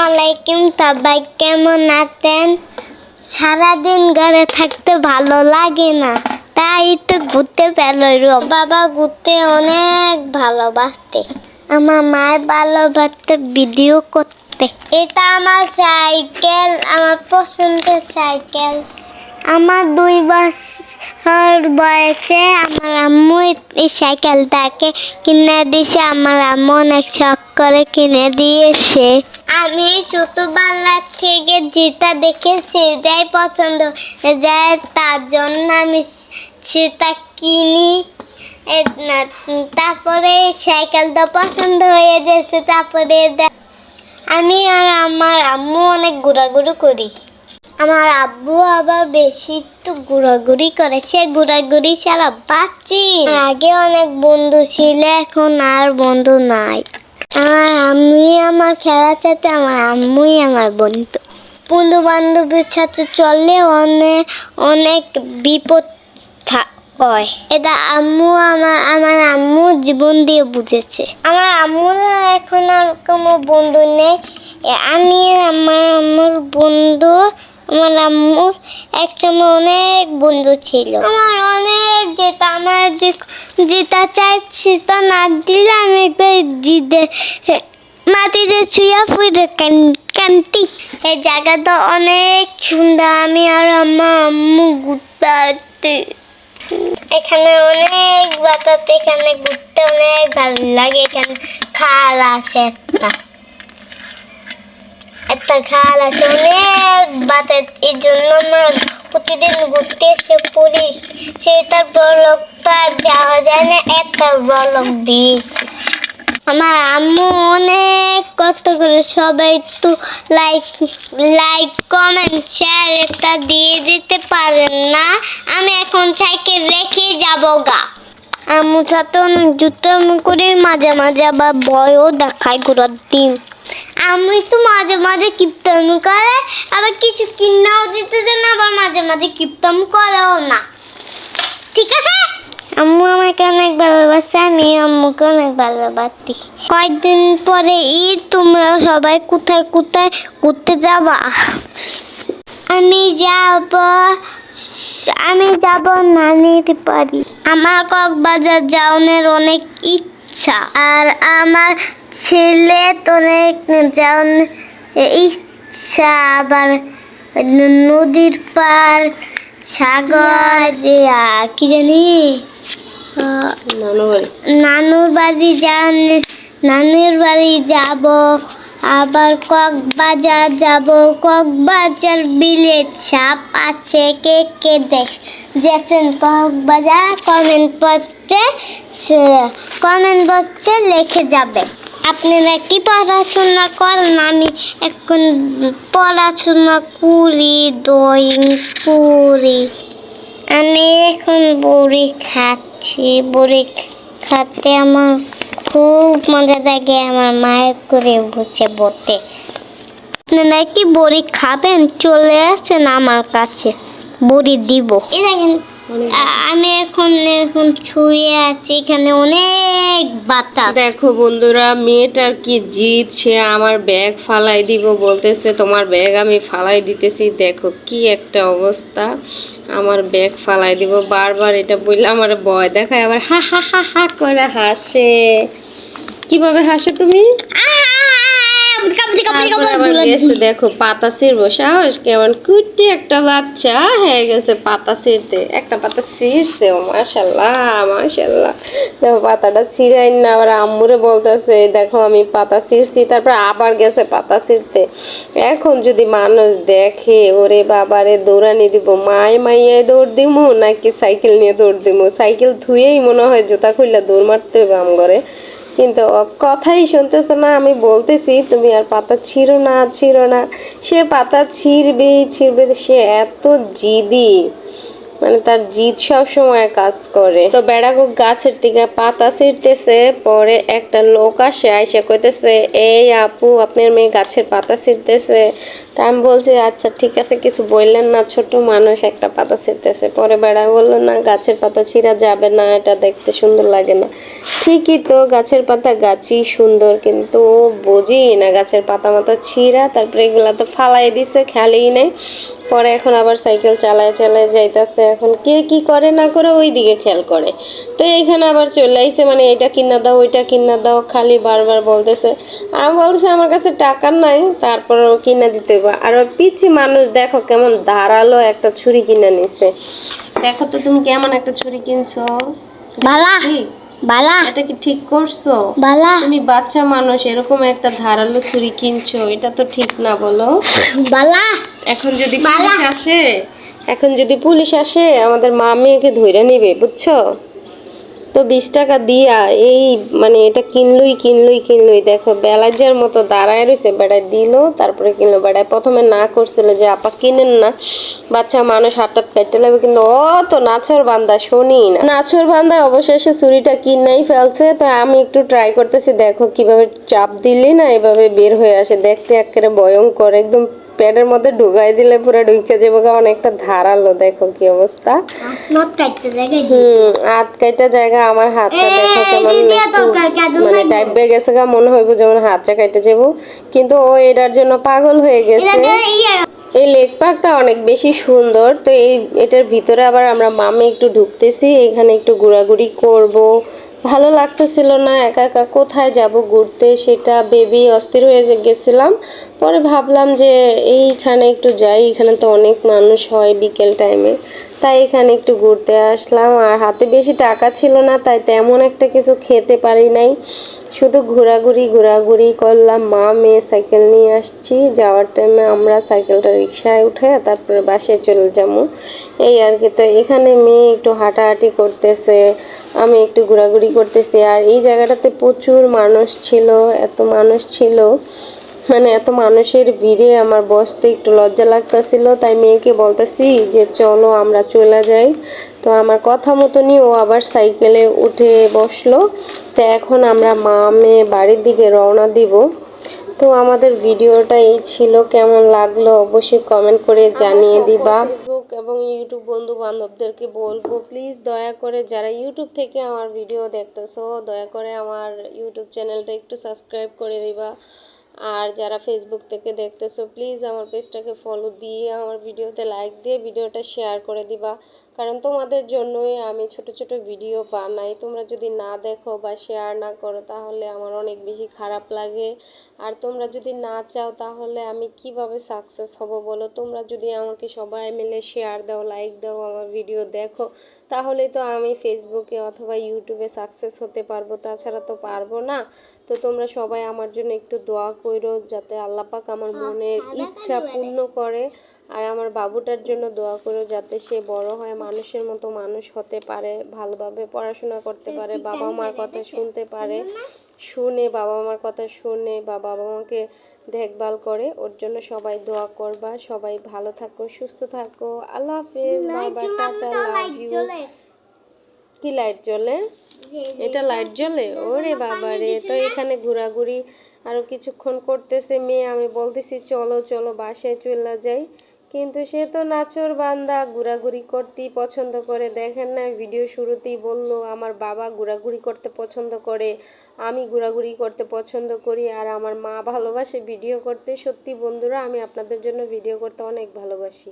আলাইকুম, সবাই কেমন আছেন? সারাদিন ঘরে থাকতে ভালো লাগে না, তাই তো ঘুরতে বেরোলাম। বাবা ঘুরতে অনেক ভালোবাসতে, আমার মায়ের ভালোবাসতে ভিডিও করতে। এটা আমার সাইকেল, আমার পছন্দের সাইকেল। আমার 2 বছর বয়সে আমার আম্মু এই সাইকেলটাকে কিনে দিয়েছে। আমার আম্মু অনেক শখ করে কিনে দিয়েছে। আমি ছোটবেলা থেকে যেটা দেখে সেটাই পছন্দ যায়, তার জন্য আমি সেটা কিনি। তারপরে সাইকেলটা পছন্দ হয়ে গেছে। তারপরে আমি আর আমার আম্মু অনেক ঘোরাঘুরি করি। আমার আব্বু আবার বেশি তো ঘোরাঘুরি করে, সে ঘোরাঘুরি ছাড়া বাঁচি। আগে অনেক বন্ধু ছিল, এখন আর বন্ধু নাই। আমার আম্মুই আমার খেলার সাথে, আমার আম্মুই আমার বন্ধু। বন্ধু বান্ধবের সাথে চললে অনেক বিপদ হয়। এটা আমার আম্মু জীবন দিয়ে বুঝেছে। আমার আম্মুর এখন আর কোনো বন্ধু নেই। আমি আমার আম্মুর বন্ধু। আমার আম্মুর একসময় অনেক বন্ধু ছিল। আমার অনেক যেটা চাই সেটা না দিলে আমি মাটিতে শুয়ে পুরো কান্তি। এই জায়গাটা অনেক সুন্দর। আমি আর আমার আম্মু ঘুরতে আসছি। এখানে অনেক বাতাস, এখানে ঘুরতে অনেক ভালো লাগে। এখানে খাল আছে, একটা খাল আছে, অনেক বাতাস। এই জন্য আমরা প্রতিদিন ঘুরতে এসে পড়ি। সেটার ব্লগটা দেওয়া যায় না, একটা ব্লগ দিয়েছি। আমার আম্মু অনেক কষ্ট করে, সবাই একটু লাইক কমেন্ট শেয়ার এটা দিয়ে দিতে পারেন না। আমি এখন সাইকেল রেখে যাবো গা। আম্মুর সাথে অনেক যুদ্ধ করে, মাঝে মাঝে আবার ভয়ও দেখায় ঘোরার দিন। আমি তো মাঝে মাঝে কিপ্তম করে, আবার কিছু কিনাও দিতে দেন, আবার মাঝে মাঝে কিপ্তম করেও না। ঠিক আছে? আম্মু আমাকে অনেক ভালোবাসে, আমি আম্মুকে অনেক ভালোবাসি। কয়েকদিন পরে ঈদ, তোমরা সবাই কোথায় কোথায় ঘুরতে যাবা? আমি যাব নানির বাড়ি। আমার কক্সবাজার যাওয়ার অনেক ইচ্ছা, আর আমার ছেলে তো অনেক যাওয়ার ইচ্ছা। আবার নদীর পার, সাগর, কি জানি নানুর বাড়ি যাব। আবার কক্সবাজার যাব। কক্সবাজার বিলে সাপ আছে, কে কে দেখছেন কক্সবাজার? কমেন্ট বক্সে লিখে যাবে। আপনারা কি পড়াশোনা করেন? আমি এখন পড়াশোনা করি, ড্রয়িং করি। আমি এখন বড়ি খাচ্ছি। বড়ি খাতে আমার খুব মজা লাগে। আমার মায়ের করে বসে বলতে, আপনারা কি বড়ি খাবেন? চলে আসেন আমার কাছে, বড়ি দিব। আমি এখন শুয়ে আছি, এখানে অনেক বাতাস। দেখো বন্ধুরা, মেয়েটার কি জিদ, সে আমার ব্যাগ ফালাই দিব বলতেছে। তোমার ব্যাগ আমি ফালাই দিতেছি। দেখো কি একটা অবস্থা, আমার ব্যাগ ফালাই দিব বারবার এটা বললে আমার ভয় দেখায়। আবার হা হা হা হা করে হাসে। কিভাবে হাসে তুমি? দেখো পাতা ছিঁড়বো, সাহস কেমন! কুটি একটা বাচ্চা হয়ে গেছে পাতা ছিঁড়তে। একটা পাতা ছিঁড়ছে, ও মাশাল্লাহ মাশাল্লাহ। দেখো পাতাটা ছিঁড়াই না, আবার আম্মুরে বলতেছে দেখো আমি পাতা ছিঁড়ছি, তারপর আবার গেছে পাতা ছিঁড়তে। এখন যদি মানুষ দেখে, ওরে বাবারে দৌড়ানি দিব। মাইয়ায় দৌড় দিব নাকি সাইকেল নিয়ে দৌড় দিব? সাইকেল ধুয়েই মনে হয় জুতা খুললে দৌড় মারতে হবে আম ঘরে। কিন্তু কথাই শুনতেছে না। আমি বলতেছি তুমি আর পাতা ছিঁড়ো না। সে পাতা ছিঁড়বে। সে এত জিদি, মানে তার জিদ সব সময় কাজ করে। তো বেড়াগো গাছের থেকে পাতা ছিঁড়তেছে, পরে একটা লোক আসে আইসা কইতেছে, এই আপু আপনার মেয়ে গাছের পাতা ছিঁড়তেছে। তা আমি বলছি আচ্ছা ঠিক আছে, কিছু বললেন না, ছোট মানুষ একটা পাতা ছিঁড়তেছে। পরে বেড়া বললো না, গাছের পাতা ছিঁড়া যাবে না, এটা দেখতে সুন্দর লাগে না। ঠিকই তো, গাছের পাতা গাছই সুন্দর, কিন্তু ও বোঝেই না গাছের পাতা মাথা ছিঁড়া, তারপরে এগুলা তো ফালাই দিছে, খেয়ালই নেই। পরে এখন আবার সাইকেল চালায় চালায় যাইতেছে, এখন কে কি করে না করে ওই দিকে খেয়াল করে। তো এইখানে আবার চলে আইছে, মানে এটা কিনা দাও ওইটা কিনা দাও, খালি বারবার বলতেছে। আমি বলছি আমার কাছে টাকা নাই, তারপর ও কিনা দিতে হবে। আর ওই পিচ্ছি মানুষ দেখো কেমন ধারালো একটা ছুরি কিনে নিছে। দেখো তো তুমি কেমন একটা ছুরি কিনছো, বালা ঠিক বালা এটা কি ঠিক করছো? বালা তুমি বাচ্চা মানুষ এরকম একটা ধারালো ছুরি কিনছো, এটা তো ঠিক না বলো। বালা এখন যদি পুলিশ আসে, আমাদের মা মেয়েকে ধইরা নেবে, বুঝছো? তো 20 টাকা দিয়া এই মানে এটা কিনলই দেখো বেলাজার মতো দাঁড়ায় রয়েছে, বেড়ায় দিল, তারপরে কিনলো। বেড়ায় প্রথমে না করছিল যে আপা কিনেন না, বাচ্চা মানুষ হাতটাত কাটতে লাগবে, কিন্তু ও তো নাছর বান্দা, শুনি না নাছর বান্দা অবশেষে ছুরিটা কিনাই ফেলছে। তো আমি একটু ট্রাই করতেছি, দেখো কিভাবে চাপ দিলি না এভাবে বের হয়ে আসে, দেখতে একেবারে ভয়ঙ্কর, একদম পেটের মধ্যে ঢুকাই দিলে পুরো ঢুকে যাবো, অনেকটা ধারালো, দেখো কি অবস্থা। হাত কাটা জায়গা, আমার হাতটা দেখো কেমন একটু মানে টাইপ গেছে গা, মনে হইব যেমন হাতটা কেটে যাবো, কিন্তু ও এটার জন্য পাগল হয়ে গেছে। এই লেক পার্কটা অনেক বেশি সুন্দর। তো এটার ভিতরে আবার আমরা মামে একটু ঢুকতেছি, এখানে একটু ঘোরাঘুরি করব, ভালো লাগতেছিল না, একা একা কোথায় যাব ঘুরতে, সেটা বেবি অস্থির হয়ে গেছিলাম। পরে ভাবলাম যে এইখানে একটু যাই, এখানে তো অনেক মানুষ হয় বিকেল টাইমে, তাই এখানে একটু ঘুরতে আসলাম। আর হাতে বেশি টাকা ছিল না, তাই তেমন একটা কিছু খেতে পারি নাই, শুধু ঘোরাঘুরি করলাম। মা মেয়ে সাইকেল নিয়ে আসছি, যাওয়ার টাইমে আমরা সাইকেলটা রিক্সায় উঠে তারপরে বাসায় চলে যাবো, এই আর কি। তো এখানে মেয়ে একটু হাঁটাহাঁটি করতেছে, আমি একটু ঘোরাঘুরি করতেছি। আর এই জায়গাটাতে প্রচুর মানুষ ছিল, এত মানুষ ছিল, মানে এত মানুষের ভিড়ে আমার বসতে একটু লজ্জা লাগতেছিল, তাই মেয়েকে বলতেছি যে চলো আমরা চলে যাই। তো আমার কথা মতনই ও আবার সাইকেলে উঠে বসলো। তো এখন আমরা মা মেয়ে বাড়ির দিকে রওনা দিব। তো আমাদের ভিডিওটা এই ছিল, কেমন লাগলো অবশ্যই কমেন্ট করে জানিয়ে দিবা। ফেসবুক এবং ইউটিউব বন্ধু বান্ধবদেরকে বলবো প্লিজ দয়া করে যারা ইউটিউব থেকে আমার ভিডিও দেখতেছো, দয়া করে আমার ইউটিউব চ্যানেলটা একটু সাবস্ক্রাইব করে দিবা। আর যারা ফেসবুক থেকে দেখতেছো প্লিজ আমার পেজটাকে ফলো দিয়ে আমার ভিডিওতে লাইক দিয়ে ভিডিওটা শেয়ার করে দিবা, কারণ তোমাদের জন্যই আমি ছোট ছোট ভিডিও বানাই। তোমরা যদি না দেখো বা শেয়ার না করো তাহলে আমার অনেক বেশি খারাপ লাগে। আর তোমরা যদি না চাও তাহলে আমি কিভাবে সাকসেস হব বলো? তোমরা যদি আমাকে সবাই মিলে শেয়ার দাও, লাইক দাও, আমার ভিডিও দেখো, তাহলেই তো আমি ফেসবুকে অথবা ইউটিউবে সাকসেস হতে পারবো, তাছাড়া তো পারবো না। তো তোমরা সবাই আমার জন্য একটু দোয়া করো যাতে আল্লাহ পাক আমার মনের ইচ্ছা পূর্ণ করে। আর আমার বাবুটার জন্য দোয়া করো যাতে সে বড় হয় মানুষের মতো মানুষ হতে পারে, ভালোভাবে পড়াশোনা করতে পারে, বাবা মার কথা শুনতে পারে, শুনে বাবা মার কথা শুনে বা বাবা মাকে দেখভাল করে। ওর জন্য সবাই দোয়া করবা। সবাই ভালো থাকো, সুস্থ থাকো। আল্লাহ হাফেজ, bye bye, ta ta, love you. কি লাইট জ্বলে? এটা লাইট জ্বলে? ওরে বাবা রে! তো এখানে ঘোরাঘুরি আরো কিছুক্ষণ করতেছে মেয়ে, আমি বলতেছি চলো চলো বাসায় চলে যাই, কিন্তু সে তো নাচর বান্দা, ঘোরাঘুরি করতেই পছন্দ করে। দেখেন না ভিডিও শুরুতেই বললো আমার বাবা ঘোরাঘুরি করতে পছন্দ করে, আমি ঘোরাঘুরি করতে পছন্দ করি, আর আমার মা ভালোবাসে ভিডিও করতে। সত্যি বন্ধুরা, আমি আপনাদের জন্য ভিডিও করতে অনেক ভালোবাসি।